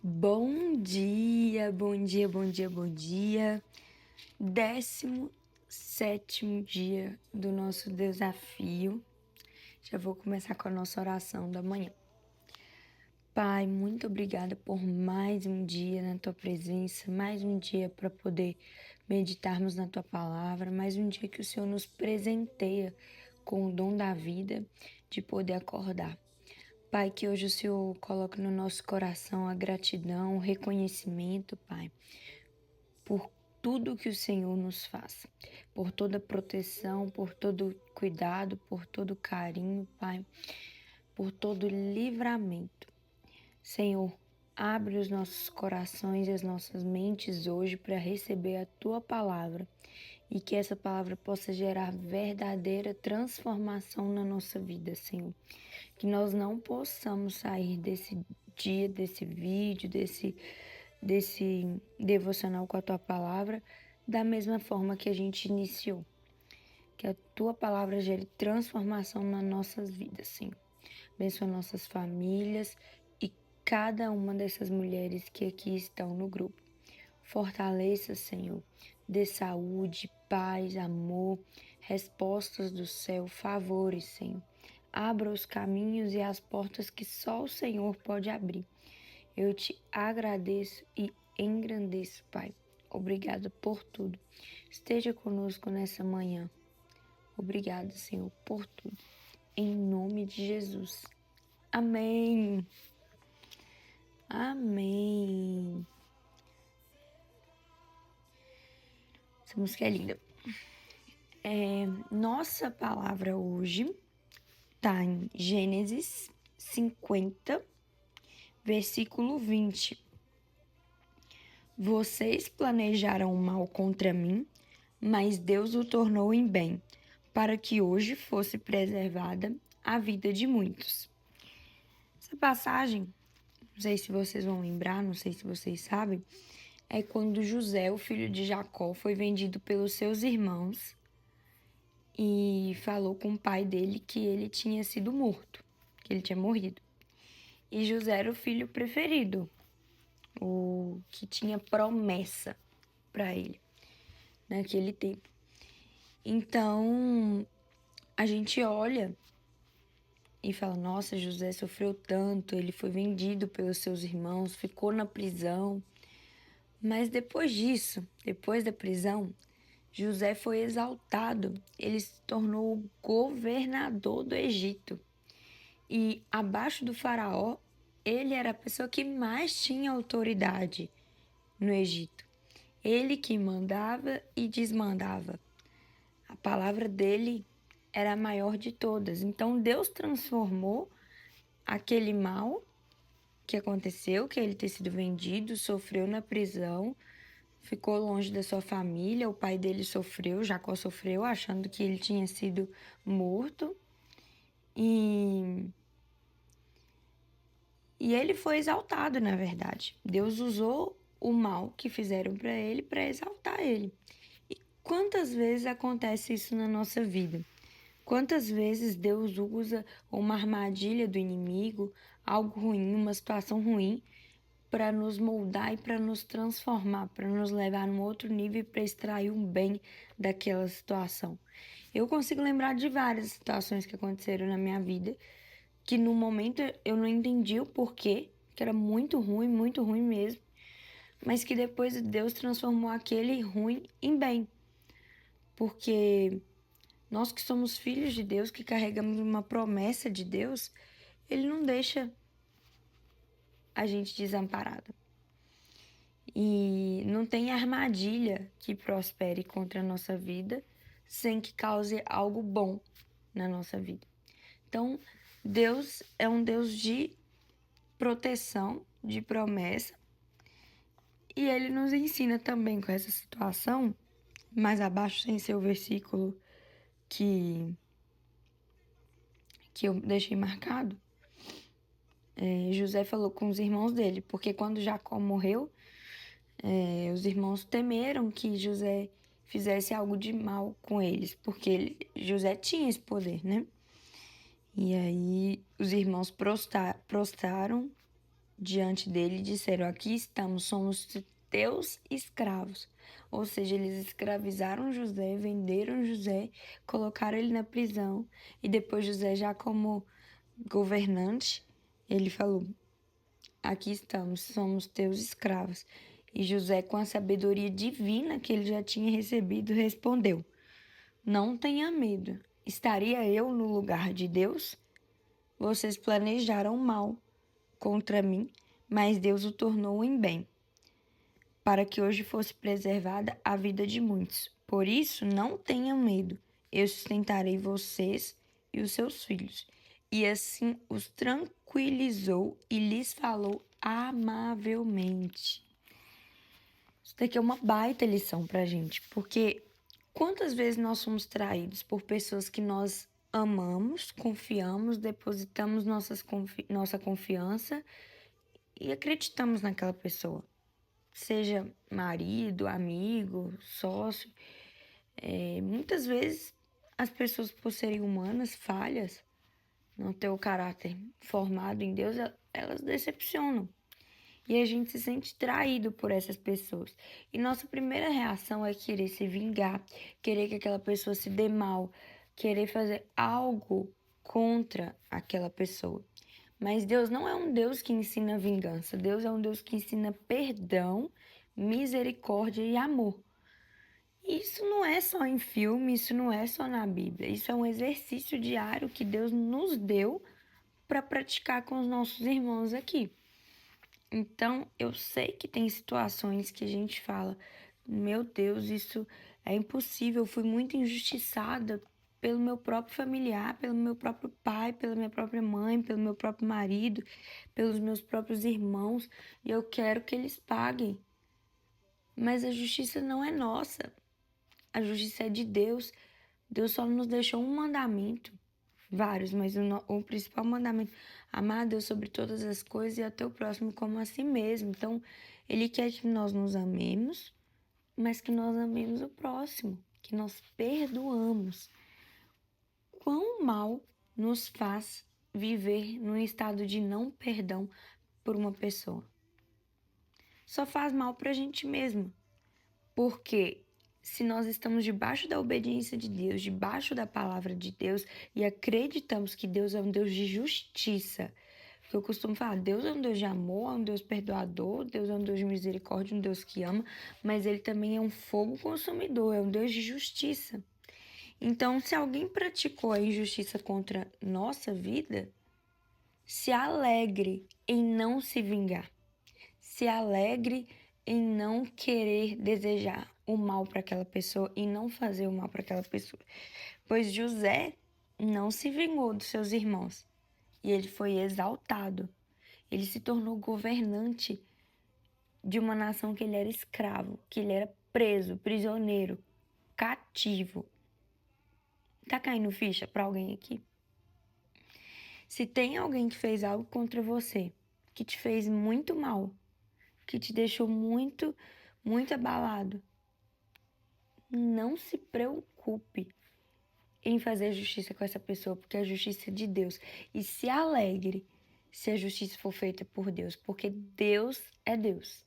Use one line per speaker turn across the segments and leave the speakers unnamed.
Bom dia, bom dia, bom dia, bom dia. 17º dia do nosso desafio. Já vou começar com a nossa oração da manhã. Pai, muito obrigada por mais um dia na Tua presença, mais um dia para poder meditarmos na Tua palavra, mais um dia que o Senhor nos presenteia com o dom da vida de poder acordar. Pai, que hoje o Senhor coloque no nosso coração a gratidão, o reconhecimento, Pai, por tudo que o Senhor nos faz, por toda proteção, por todo cuidado, por todo carinho, Pai, por todo livramento. Senhor, abre os nossos corações e as nossas mentes hoje para receber a Tua palavra e que essa palavra possa gerar verdadeira transformação na nossa vida, Senhor. Que nós não possamos sair desse dia, desse vídeo, desse devocional com a Tua palavra da mesma forma que a gente iniciou. Que a Tua palavra gere transformação nas nossas vidas, Senhor. Abençoa nossas famílias e cada uma dessas mulheres que aqui estão no grupo. Fortaleça, Senhor, dê saúde, paz, amor, respostas do céu, favores, Senhor. Abra os caminhos e as portas que só o Senhor pode abrir. Eu te agradeço e engrandeço, Pai. Obrigada por tudo. Esteja conosco nessa manhã. Obrigada, Senhor, por tudo. Em nome de Jesus. Amém. Amém. Essa música é linda. Nossa palavra hoje está em Gênesis 50, versículo 20. Vocês planejaram o mal contra mim, mas Deus o tornou em bem, para que hoje fosse preservada a vida de muitos. Essa passagem, não sei se vocês vão lembrar, não sei se vocês sabem, é quando José, o filho de Jacó, foi vendido pelos seus irmãos e falou com o pai dele que ele tinha sido morto, que ele tinha morrido. E José era o filho preferido, o que tinha promessa para ele naquele tempo. Então, a gente olha e fala: nossa, José sofreu tanto, ele foi vendido pelos seus irmãos, ficou na prisão. Mas depois disso, depois da prisão, José foi exaltado, ele se tornou governador do Egito. E abaixo do faraó, ele era a pessoa que mais tinha autoridade no Egito. Ele que mandava e desmandava. A palavra dele era a maior de todas. Então Deus transformou aquele mal que aconteceu, que ele ter sido vendido, sofreu na prisão, ficou longe da sua família, o pai dele sofreu, Jacó sofreu, achando que ele tinha sido morto. E ele foi exaltado, na verdade. Deus usou o mal que fizeram para ele para exaltar ele. E quantas vezes acontece isso na nossa vida? Quantas vezes Deus usa uma armadilha do inimigo, algo ruim, uma situação ruim, para nos moldar e para nos transformar, para nos levar num outro nível e para extrair um bem daquela situação. Eu consigo lembrar de várias situações que aconteceram na minha vida, que no momento eu não entendi o porquê, que era muito ruim mesmo, mas que depois Deus transformou aquele ruim em bem. Porque nós que somos filhos de Deus, que carregamos uma promessa de Deus, Ele não deixa a gente desamparado. E não tem armadilha que prospere contra a nossa vida sem que cause algo bom na nossa vida. Então, Deus é um Deus de proteção, de promessa, e Ele nos ensina também com essa situação, mais abaixo, sem ser o versículo que eu deixei marcado, José falou com os irmãos dele, porque quando Jacó morreu, os irmãos temeram que José fizesse algo de mal com eles, porque José tinha esse poder, né? E aí os irmãos prostraram diante dele e disseram: aqui estamos, somos teus escravos. Ou seja, eles escravizaram José, venderam José, colocaram ele na prisão. E depois José, já como governante, ele falou: aqui estamos, somos teus escravos. E José, com a sabedoria divina que ele já tinha recebido, respondeu: não tenha medo. Estaria eu no lugar de Deus? Vocês planejaram mal contra mim, mas Deus o tornou em bem, para que hoje fosse preservada a vida de muitos. Por isso, não tenham medo. Eu sustentarei vocês e os seus filhos. E assim os tranquilizou e lhes falou amavelmente. Isso daqui é uma baita lição pra gente, porque quantas vezes nós somos traídos por pessoas que nós amamos, confiamos, depositamos nossa confiança e acreditamos naquela pessoa, seja marido, amigo, sócio. Muitas vezes as pessoas, por serem humanas, falhas, não ter o caráter formado em Deus, elas decepcionam. E a gente se sente traído por essas pessoas. E nossa primeira reação é querer se vingar, querer que aquela pessoa se dê mal, querer fazer algo contra aquela pessoa. Mas Deus não é um Deus que ensina vingança. Deus é um Deus que ensina perdão, misericórdia e amor. Isso não é só em filme, isso não é só na Bíblia. Isso é um exercício diário que Deus nos deu para praticar com os nossos irmãos aqui. Então, eu sei que tem situações que a gente fala: meu Deus, isso é impossível, eu fui muito injustiçada pelo meu próprio familiar, pelo meu próprio pai, pela minha própria mãe, pelo meu próprio marido, pelos meus próprios irmãos, e eu quero que eles paguem. Mas a justiça não é nossa, a justiça é de Deus. Deus só nos deixou um mandamento, vários, mas o principal mandamento: amar a Deus sobre todas as coisas e ao teu próximo como a si mesmo. Então, Ele quer que nós nos amemos, mas que nós amemos o próximo, que nós perdoamos. Quão mal nos faz viver num estado de não perdão por uma pessoa? Só faz mal pra gente mesmo, porque se nós estamos debaixo da obediência de Deus, debaixo da palavra de Deus e acreditamos que Deus é um Deus de justiça, porque eu costumo falar: Deus é um Deus de amor, é um Deus perdoador, Deus é um Deus de misericórdia, um Deus que ama, mas Ele também é um fogo consumidor, é um Deus de justiça. Então, se alguém praticou a injustiça contra nossa vida, se alegre em não se vingar. Se alegre em não querer desejar o mal para aquela pessoa e não fazer o mal para aquela pessoa. Pois José não se vingou dos seus irmãos e ele foi exaltado. Ele se tornou governante de uma nação que ele era escravo, que ele era preso, prisioneiro, cativo. Tá caindo ficha para alguém aqui? Se tem alguém que fez algo contra você, que te fez muito mal, que te deixou muito, muito abalado, não se preocupe em fazer justiça com essa pessoa, porque a justiça é de Deus. E se alegre se a justiça for feita por Deus, porque Deus é Deus.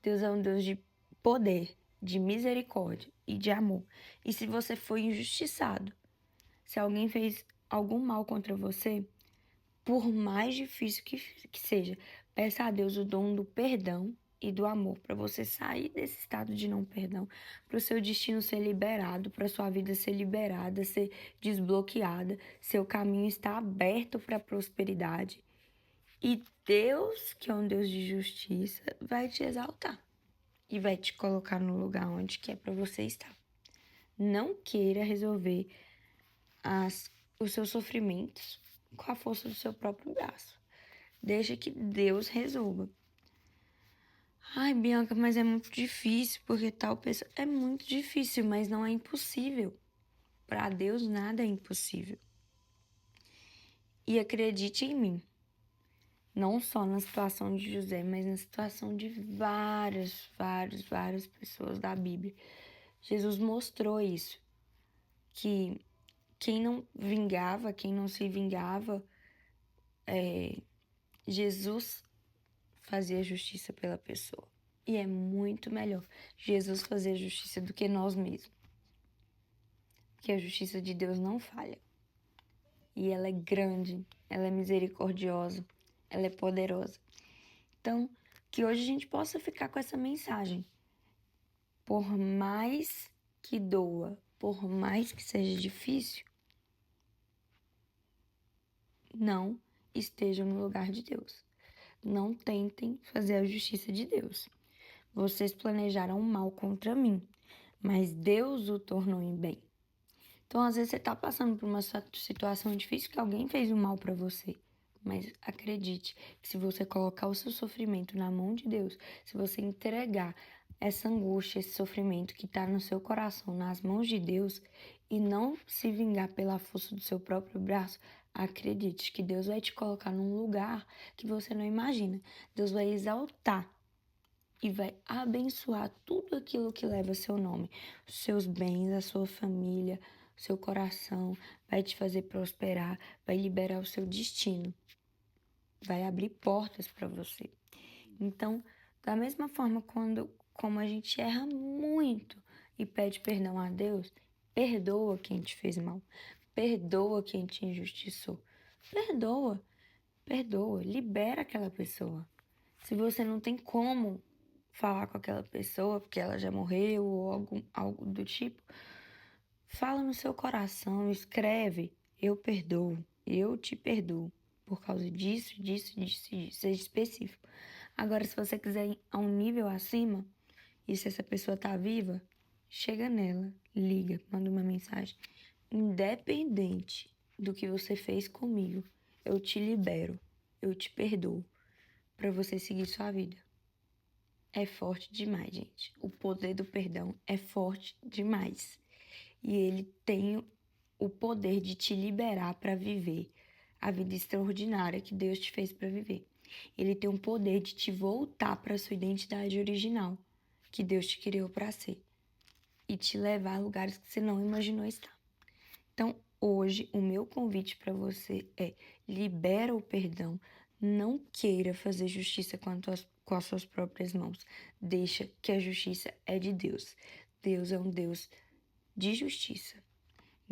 Deus é um Deus de poder, de misericórdia e de amor. E se você foi injustiçado, se alguém fez algum mal contra você, por mais difícil que seja, peça a Deus o dom do perdão e do amor, para você sair desse estado de não perdão, para o seu destino ser liberado, para sua vida ser liberada, ser desbloqueada, seu caminho está aberto para a prosperidade. E Deus, que é um Deus de justiça, vai te exaltar e vai te colocar no lugar onde que é para você estar. Não queira resolver os seus sofrimentos com a força do seu próprio braço. Deixa que Deus resolva. Ai, Bianca, mas é muito difícil, porque tal pessoa... É muito difícil, mas não é impossível. Para Deus nada é impossível. E acredite em mim, não só na situação de José, mas na situação de várias pessoas da Bíblia. Jesus mostrou isso, que quem não vingava, quem não se vingava, Jesus fazia justiça pela pessoa. E é muito melhor Jesus fazer justiça do que nós mesmos. Porque a justiça de Deus não falha. E ela é grande, ela é misericordiosa, ela é poderosa. Então, que hoje a gente possa ficar com essa mensagem. Por mais que doa, por mais que seja difícil, não estejam no lugar de Deus. Não tentem fazer a justiça de Deus. Vocês planejaram o mal contra mim, mas Deus o tornou em bem. Então, às vezes, você está passando por uma situação difícil que alguém fez o mal para você. Mas acredite que se você colocar o seu sofrimento na mão de Deus, se você entregar essa angústia, esse sofrimento que está no seu coração nas mãos de Deus e não se vingar pela força do seu próprio braço, acredite que Deus vai te colocar num lugar que você não imagina. Deus vai exaltar e vai abençoar tudo aquilo que leva seu nome, os seus bens, a sua família, o seu coração, vai te fazer prosperar, vai liberar o seu destino, vai abrir portas para você. Então, da mesma forma, como a gente erra muito e pede perdão a Deus, perdoa quem te fez mal, perdoa quem te injustiçou, perdoa, libera aquela pessoa. Se você não tem como falar com aquela pessoa porque ela já morreu ou algo do tipo, fala no seu coração, escreve, eu perdoo, eu te perdoo, por causa disso, disso, disso, disso, seja específico. Agora, se você quiser ir a um nível acima, e se essa pessoa tá viva, chega nela, liga, manda uma mensagem. Independente do que você fez comigo, eu te libero, eu te perdoo, para você seguir sua vida. É forte demais, gente. O poder do perdão é forte demais. E ele tem o poder de te liberar para viver a vida extraordinária que Deus te fez para viver. Ele tem o poder de te voltar para sua identidade original, que Deus te criou para ser, e te levar a lugares que você não imaginou estar. Então, hoje, o meu convite para você é: libera o perdão, não queira fazer justiça com as suas próprias mãos. Deixa que a justiça é de Deus. Deus é um Deus de justiça.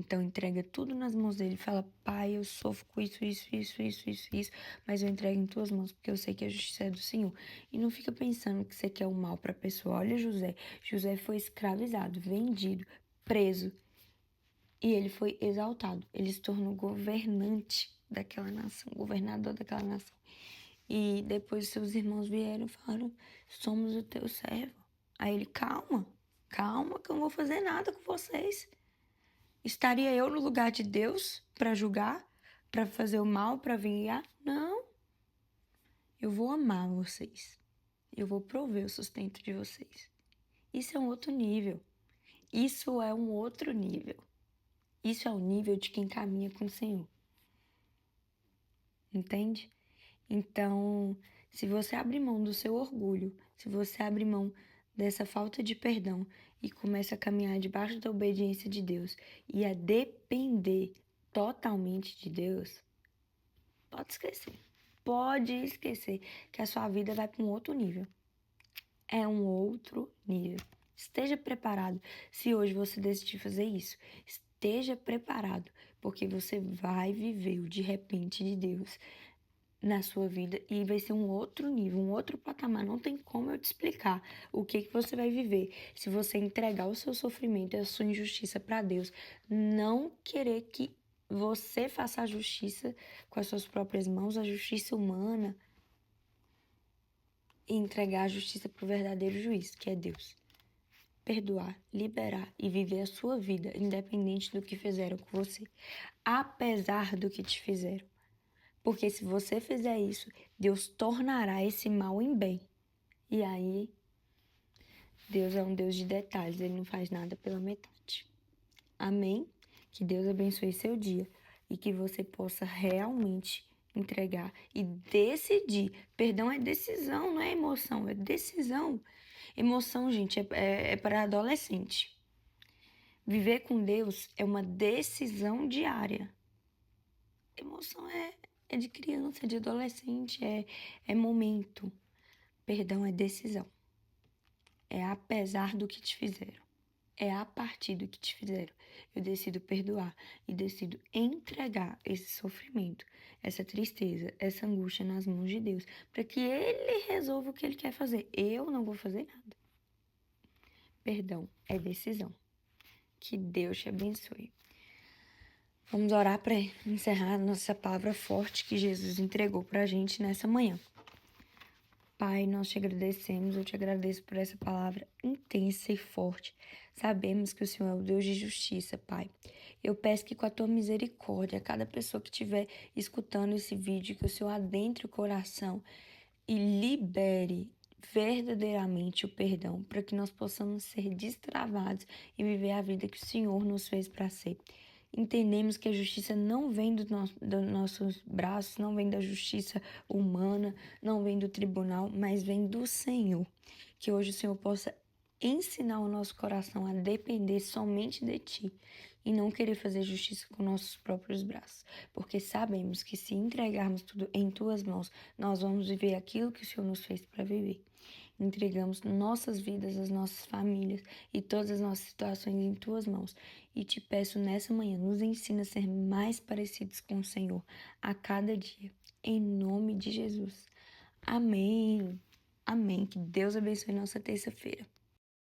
Então, entrega tudo nas mãos dele. Fala: Pai, eu sofro com isso, mas eu entrego em tuas mãos porque eu sei que a justiça é do Senhor. E não fica pensando que você quer o mal para a pessoa. Olha José. José foi escravizado, vendido, preso. E ele foi exaltado. Ele se tornou governante daquela nação, governador daquela nação. E depois seus irmãos vieram e falaram: somos o teu servo. Aí ele: calma que eu não vou fazer nada com vocês. Estaria eu no lugar de Deus para julgar, para fazer o mal, para vingar? Não. Eu vou amar vocês. Eu vou prover o sustento de vocês. Isso é um outro nível. Isso é um outro nível. Isso é o nível de quem caminha com o Senhor. Entende? Então, se você abrir mão do seu orgulho, se você abrir mão dessa falta de perdão e começa a caminhar debaixo da obediência de Deus e a depender totalmente de Deus, pode esquecer. Pode esquecer que a sua vida vai para um outro nível. É um outro nível. Esteja preparado. Se hoje você decidir fazer isso, esteja preparado, porque você vai viver o de repente de Deus na sua vida e vai ser um outro nível, um outro patamar. Não tem como eu te explicar o que você vai viver se você entregar o seu sofrimento e a sua injustiça para Deus. Não querer que você faça a justiça com as suas próprias mãos, a justiça humana, e entregar a justiça para o verdadeiro juiz, que é Deus. Perdoar, liberar e viver a sua vida, independente do que fizeram com você, apesar do que te fizeram. Porque se você fizer isso, Deus tornará esse mal em bem. E aí, Deus é um Deus de detalhes, Ele não faz nada pela metade. Amém? Que Deus abençoe seu dia e que você possa realmente entregar e decidir. Perdão é decisão, não é emoção, é decisão. Emoção, gente, é para adolescente. Viver com Deus é uma decisão diária. Emoção é de criança, é de adolescente, é momento. Perdão é decisão. É apesar do que te fizeram. É a partir do que te fizeram. Eu decido perdoar e decido entregar esse sofrimento, essa tristeza, essa angústia nas mãos de Deus, para que Ele resolva o que Ele quer fazer. Eu não vou fazer nada. Perdão é decisão. Que Deus te abençoe. Vamos orar para encerrar nossa palavra forte que Jesus entregou para a gente nessa manhã. Pai, nós te agradecemos, eu te agradeço por essa palavra intensa e forte. Sabemos que o Senhor é o Deus de justiça, Pai. Eu peço que com a tua misericórdia, cada pessoa que estiver escutando esse vídeo, que o Senhor adentre o coração e libere verdadeiramente o perdão, para que nós possamos ser destravados e viver a vida que o Senhor nos fez para ser. Entendemos que a justiça não vem dos nossos braços, não vem da justiça humana, não vem do tribunal, mas vem do Senhor. Que hoje o Senhor possa ensinar o nosso coração a depender somente de Ti e não querer fazer justiça com nossos próprios braços, porque sabemos que se entregarmos tudo em Tuas mãos, nós vamos viver aquilo que o Senhor nos fez para viver. Entregamos nossas vidas, as nossas famílias e todas as nossas situações em Tuas mãos. E te peço nessa manhã, nos ensina a ser mais parecidos com o Senhor a cada dia. Em nome de Jesus. Amém. Amém. Que Deus abençoe nossa terça-feira.